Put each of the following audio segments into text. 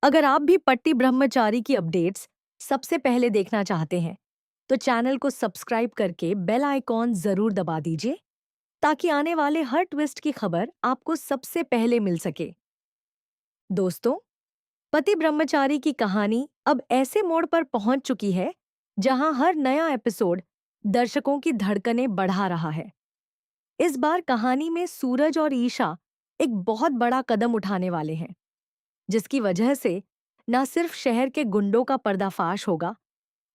अगर आप भी पट्टी ब्रह्मचारी की अपडेट्स सबसे पहले देखना चाहते हैं, तो चैनल को सब्सक्राइब करके बेल आइकॉन जरूर दबा दीजिए ताकि आने वाले हर ट्विस्ट की खबर आपको सबसे पहले मिल सके। दोस्तों, पति ब्रह्मचारी की कहानी अब ऐसे मोड़ पर पहुंच चुकी है जहां हर नया एपिसोड दर्शकों की धड़कनें बढ़ा रहा है। इस बार कहानी में सूरज और ईशा एक बहुत बड़ा कदम उठाने वाले हैं, जिसकी वजह से न सिर्फ शहर के गुंडों का पर्दाफाश होगा,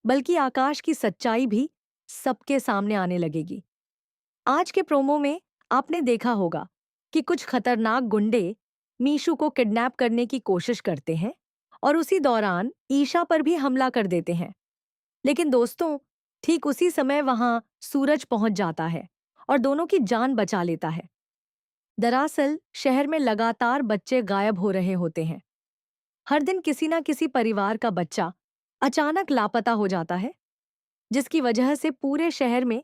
बल्कि आकाश की सच्चाई भी सबके सामने आने लगेगी। आज के प्रोमो में आपने देखा होगा कि कुछ खतरनाक गुंडे मीशू को किडनैप करने की कोशिश करते हैं और उसी दौरान ईशा पर भी हमला कर देते हैं। लेकिन दोस्तों, ठीक उसी समय वहां सूरज पहुंच जाता है और दोनों की जान बचा लेता है। दरअसल शहर में लगातार बच्चे गायब हो रहे होते हैं। हर दिन किसी ना किसी परिवार का बच्चा अचानक लापता हो जाता है, जिसकी वजह से पूरे शहर में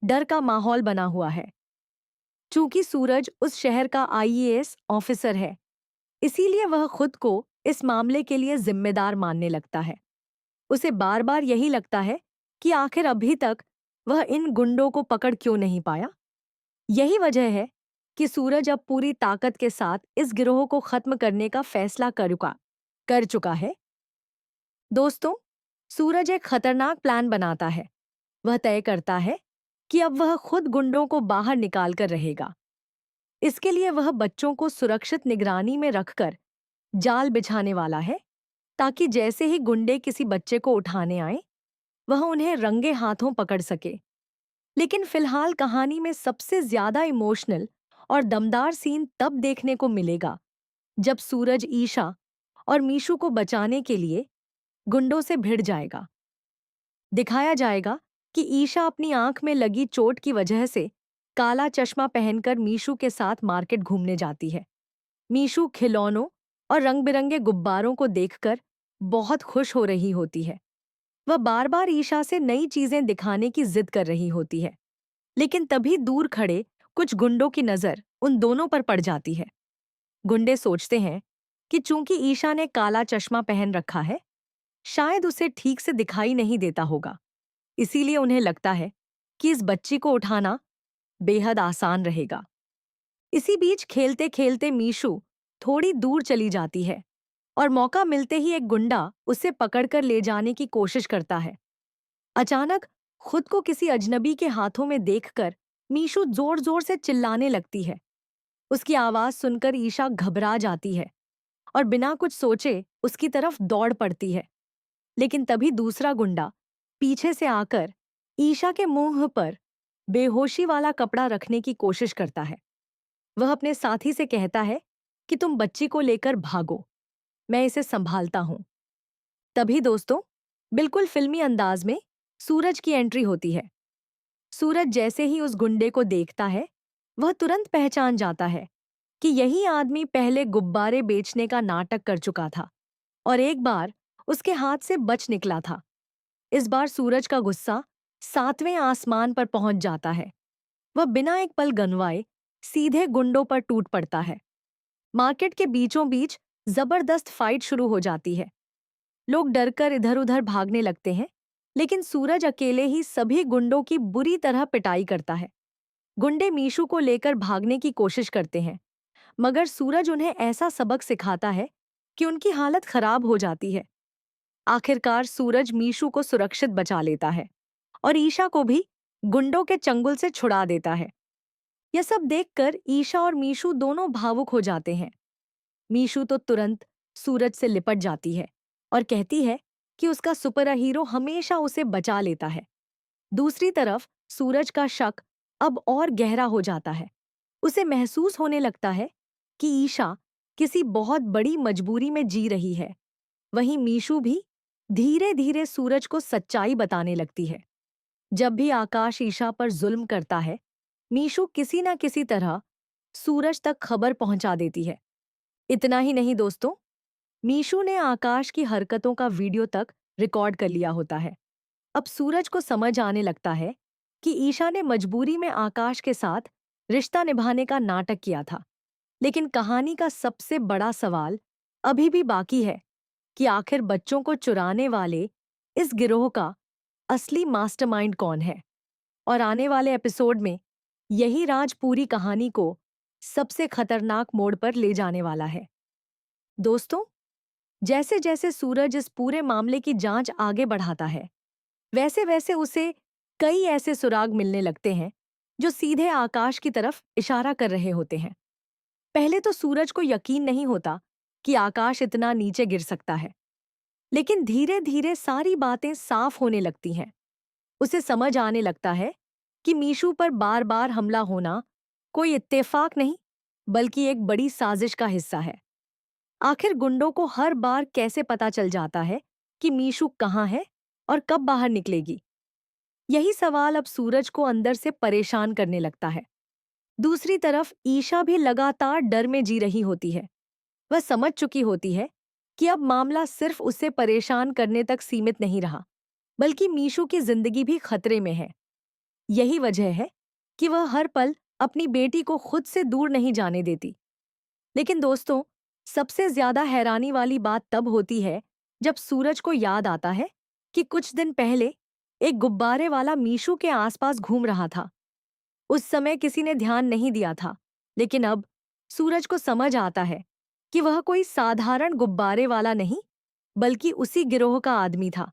डर का माहौल बना हुआ है। चूंकि सूरज उस शहर का आईएएस ऑफिसर है, इसीलिए वह खुद को इस मामले के लिए जिम्मेदार मानने लगता है। उसे बार बार यही लगता है कि आखिर अभी तक वह इन गुंडों को पकड़ क्यों नहीं पाया। यही वजह है कि सूरज अब पूरी ताकत के साथ इस गिरोह को खत्म करने का फैसला कर चुका है। दोस्तों, सूरज एक खतरनाक प्लान बनाता है। वह तय करता है कि अब वह खुद गुंडों को बाहर निकाल कर रहेगा। इसके लिए वह बच्चों को सुरक्षित निगरानी में रखकर जाल बिछाने वाला है, ताकि जैसे ही गुंडे किसी बच्चे को उठाने आए, वह उन्हें रंगे हाथों पकड़ सके। लेकिन फिलहाल कहानी में सबसे ज्यादा इमोशनल और दमदार सीन तब देखने को मिलेगा जब सूरज ईशा और मीशू को बचाने के लिए गुंडों से भिड़ जाएगा। दिखाया जाएगा कि ईशा अपनी आंख में लगी चोट की वजह से काला चश्मा पहनकर मीशू के साथ मार्केट घूमने जाती है। मीशू खिलौनों और रंग-बिरंगे गुब्बारों को देखकर बहुत खुश हो रही होती है। वह बार-बार ईशा से नई चीजें दिखाने की जिद कर रही होती है। लेकिन तभी दूर खड़े कुछ गुंडों की नजर उन दोनों पर पड़ जाती है। गुंडे सोचते हैं कि चूंकि ईशा ने काला चश्मा पहन रखा है, शायद उसे ठीक से दिखाई नहीं देता होगा। इसीलिए उन्हें लगता है कि इस बच्ची को उठाना बेहद आसान रहेगा। इसी बीच खेलते खेलते मीशू थोड़ी दूर चली जाती है और मौका मिलते ही एक गुंडा उसे पकड़कर ले जाने की कोशिश करता है। अचानक खुद को किसी अजनबी के हाथों में देखकर मीशू जोर जोर से चिल्लाने लगती है। उसकी आवाज सुनकर ईशा घबरा जाती है और बिना कुछ सोचे उसकी तरफ दौड़ पड़ती है। लेकिन तभी दूसरा गुंडा पीछे से आकर ईशा के मुंह पर बेहोशी वाला कपड़ा रखने की कोशिश करता है। वह अपने साथी से कहता है कि तुम बच्ची को लेकर भागो, मैं इसे संभालता हूं। तभी दोस्तों, बिल्कुल फिल्मी अंदाज में सूरज की एंट्री होती है। सूरज जैसे ही उस गुंडे को देखता है, वह तुरंत पहचान जाता है कि यही आदमी पहले गुब्बारे बेचने का नाटक कर चुका था और एक बार उसके हाथ से बच निकला था। इस बार सूरज का गुस्सा 7वें आसमान पर पहुंच जाता है। वह बिना एक पल गंवाए सीधे गुंडों पर टूट पड़ता है। मार्केट के बीचों बीच जबरदस्त फाइट शुरू हो जाती है। लोग डरकर इधर-उधर भागने लगते हैं, लेकिन सूरज अकेले ही सभी गुंडों की बुरी तरह पिटाई करता है। गुंडे मीशू को लेकर भागने की कोशिश करते हैं, मगर सूरज उन्हें ऐसा सबक सिखाता है कि उनकी हालत खराब हो जाती है। आखिरकार सूरज मीशू को सुरक्षित बचा लेता है और ईशा को भी गुंडों के चंगुल से छुड़ा देता है। यह सब देखकर ईशा और मीशू दोनों भावुक हो जाते हैं। मीशू तो तुरंत सूरज से लिपट जाती है और कहती है कि उसका सुपर हीरो हमेशा उसे बचा लेता है। दूसरी तरफ सूरज का शक अब और गहरा हो जाता है। उसे महसूस होने लगता है कि ईशा किसी बहुत बड़ी मजबूरी में जी रही है। वहीं मीशू भी धीरे धीरे सूरज को सच्चाई बताने लगती है। जब भी आकाश ईशा पर जुल्म करता है, मीशू किसी न किसी तरह सूरज तक खबर पहुंचा देती है। इतना ही नहीं दोस्तों, मीशू ने आकाश की हरकतों का वीडियो तक रिकॉर्ड कर लिया होता है। अब सूरज को समझ आने लगता है कि ईशा ने मजबूरी में आकाश के साथ रिश्ता निभाने का नाटक किया था। लेकिन कहानी का सबसे बड़ा सवाल अभी भी बाकी है कि आखिर बच्चों को चुराने वाले इस गिरोह का असली मास्टरमाइंड कौन है। और आने वाले एपिसोड में यही राज पूरी कहानी को सबसे खतरनाक मोड़ पर ले जाने वाला है। दोस्तों, जैसे जैसे सूरज इस पूरे मामले की जांच आगे बढ़ाता है, वैसे वैसे उसे कई ऐसे सुराग मिलने लगते हैं जो सीधे आकाश की तरफ इशारा कर रहे होते हैं। पहले तो सूरज को यकीन नहीं होता कि आकाश इतना नीचे गिर सकता है, लेकिन धीरे धीरे सारी बातें साफ होने लगती हैं। उसे समझ आने लगता है कि मीशू पर बार बार हमला होना कोई इत्तेफाक नहीं, बल्कि एक बड़ी साजिश का हिस्सा है। आखिर गुंडों को हर बार कैसे पता चल जाता है कि मीशू कहाँ है और कब बाहर निकलेगी? यही सवाल अब सूरज को अंदर से परेशान करने लगता है। दूसरी तरफ ईशा भी लगातार डर में जी रही होती है। वह समझ चुकी होती है कि अब मामला सिर्फ उसे परेशान करने तक सीमित नहीं रहा, बल्कि मीशू की जिंदगी भी खतरे में है। यही वजह है कि वह हर पल अपनी बेटी को खुद से दूर नहीं जाने देती। लेकिन दोस्तों, सबसे ज्यादा हैरानी वाली बात तब होती है जब सूरज को याद आता है कि कुछ दिन पहले एक गुब्बारे वाला मीशू के आसपास घूम रहा था। उस समय किसी ने ध्यान नहीं दिया था, लेकिन अब सूरज को समझ आता है कि वह कोई साधारण गुब्बारे वाला नहीं, बल्कि उसी गिरोह का आदमी था।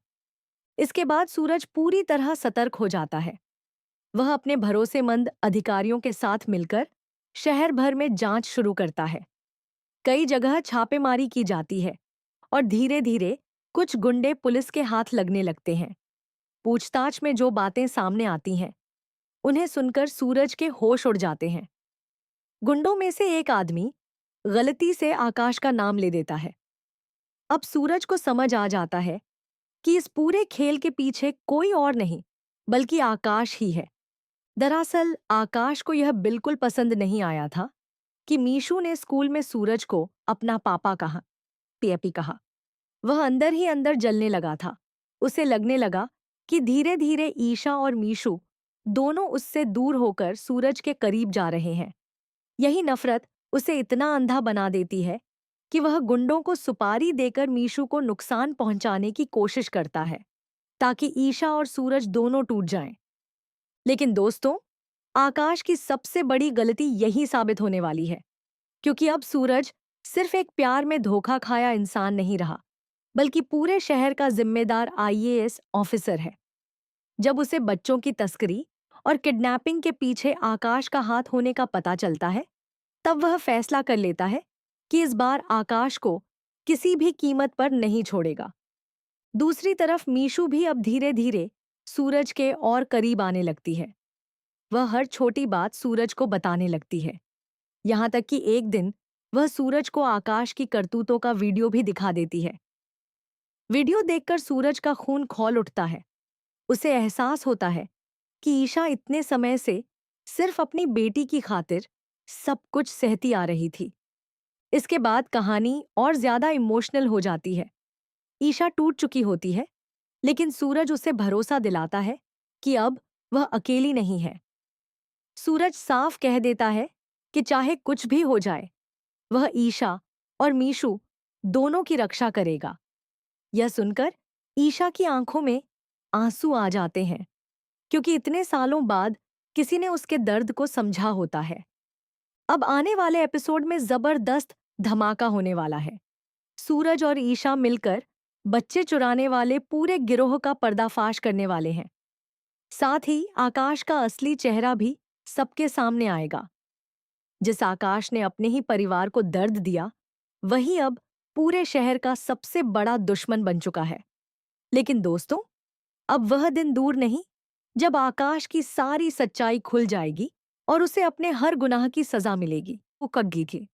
इसके बाद सूरज पूरी तरह सतर्क हो जाता है। वह अपने भरोसेमंद अधिकारियों के साथ मिलकर शहर भर में जांच शुरू करता है। कई जगह छापेमारी की जाती है और धीरे धीरे कुछ गुंडे पुलिस के हाथ लगने लगते हैं। पूछताछ में जो बातें सामने आती हैं, उन्हें सुनकर सूरज के होश उड़ जाते हैं। गुंडों में से एक आदमी गलती से आकाश का नाम ले देता है। अब सूरज को समझ आ जाता है कि इस पूरे खेल के पीछे कोई और नहीं, बल्कि आकाश ही है। दरअसल आकाश को यह बिल्कुल पसंद नहीं आया था कि मीशू ने स्कूल में सूरज को अपना पापा कहा, पीएपी कहा। वह अंदर ही अंदर जलने लगा था। उसे लगने लगा कि धीरे धीरे ईशा और मीशू दोनों उससे दूर होकर सूरज के करीब जा रहे हैं। यही नफरत उसे इतना अंधा बना देती है कि वह गुंडों को सुपारी देकर मीशू को नुकसान पहुंचाने की कोशिश करता है, ताकि ईशा और सूरज दोनों टूट जाएं। लेकिन दोस्तों, आकाश की सबसे बड़ी गलती यही साबित होने वाली है, क्योंकि अब सूरज सिर्फ एक प्यार में धोखा खाया इंसान नहीं रहा, बल्कि पूरे शहर का जिम्मेदार आईएएस ऑफिसर है। जब उसे बच्चों की तस्करी और किडनैपिंग के पीछे आकाश का हाथ होने का पता चलता है, तब वह फैसला कर लेता है कि इस बार आकाश को किसी भी कीमत पर नहीं छोड़ेगा। दूसरी तरफ मीशू भी अब धीरे धीरे सूरज के और करीब आने लगती है। वह हर छोटी बात सूरज को बताने लगती है, यहाँ तक कि एक दिन वह सूरज को आकाश की करतूतों का वीडियो भी दिखा देती है। वीडियो देखकर सूरज का खून खौल उठता है। उसे एहसास होता है कि ईशा इतने समय से सिर्फ अपनी बेटी की खातिर सब कुछ सहती आ रही थी। इसके बाद कहानी और ज्यादा इमोशनल हो जाती है। ईशा टूट चुकी होती है, लेकिन सूरज उसे भरोसा दिलाता है कि अब वह अकेली नहीं है। सूरज साफ कह देता है कि चाहे कुछ भी हो जाए, वह ईशा और मीशू दोनों की रक्षा करेगा। यह सुनकर ईशा की आंखों में आंसू आ जाते हैं, क्योंकि इतने सालों बाद किसी ने उसके दर्द को समझा होता है। अब आने वाले एपिसोड में जबरदस्त धमाका होने वाला है। सूरज और ईशा मिलकर बच्चे चुराने वाले पूरे गिरोह का पर्दाफाश करने वाले हैं। साथ ही आकाश का असली चेहरा भी सबके सामने आएगा। जिस आकाश ने अपने ही परिवार को दर्द दिया, वही अब पूरे शहर का सबसे बड़ा दुश्मन बन चुका है। लेकिन दोस्तों, अब वह दिन दूर नहीं जब आकाश की सारी सच्चाई खुल जाएगी और उसे अपने हर गुनाह की सजा मिलेगी। वो कग्गी थी।